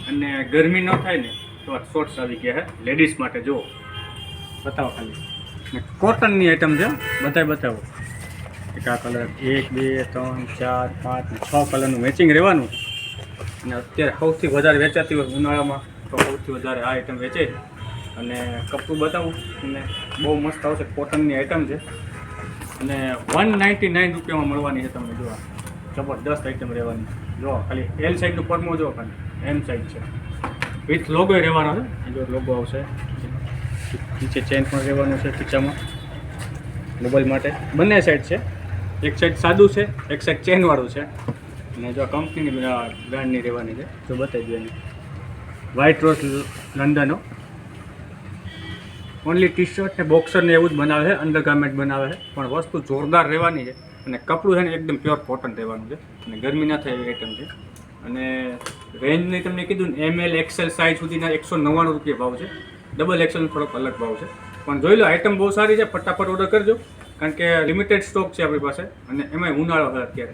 અને ગરમી ન થાય ને તો આ શોર્ટ્સ આવી ગયા છે લેડીઝ માટે. જુઓ, બતાવો ખાલી કોટનની આઈટમ છે, બતાવો. એક આ કલર 1 2 3 4 5 ને 6 કલરનું મેચિંગ રહેવાનું. અને અત્યારે સૌથી વધારે વેચાતી હોય ઉનાળામાં તો સૌથી વધારે આ આઈટમ વેચે. અને કપડું બતાવું અને બહુ મસ્ત આવશે, કોટનની આઈટમ છે અને 199 રૂપિયામાં મળવાની છે તમને. જોવા જબરદસ્ત આઈટમ રહેવાની. જો ખાલી એલ સાઇઝનું પરમો જો, ખાલી એમ સાઇઝ છે વિથ લોગો રહેવાનો છે. જો લોગો આવશે, નીચે ચેન પણ રહેવાનું છે ખીચામાં મોબાઈલ માટે. બંને સાઈડ છે, એક સાઈડ સાદું છે, એક સાઈડ ચેનવાળું છે. અને જો કંપનીની બ્રાન્ડની રહેવાની છે. જો બતાવી દો એની વ્હાઇટ રોઝ લંડનો. ઓનલી ટી શર્ટ ને બોક્સર ને એવું જ બનાવે છે, અંડરગાર્મેન્ટ બનાવે છે, પણ વસ્તુ જોરદાર રહેવાની છે. અને કપડું છે ને એકદમ પ્યોર કોટન રહેવાનું છે અને ગરમી ના થાય એવી આઈટમ છે. અને રેન્જની તમને કીધું ને ML XL સાઇઝ સુધીના 199 રૂપિયા ભાવ છે. ડબલ XL થોડોક અલગ ભાવ છે, પણ જોઈ લો આઈટમ બહુ સારી છે. ફટાફટ ઓર્ડર કરજો, કારણ કે લિમિટેડ સ્ટોક છે આપણી પાસે અને એમાંય ઉનાળો છે અત્યારે.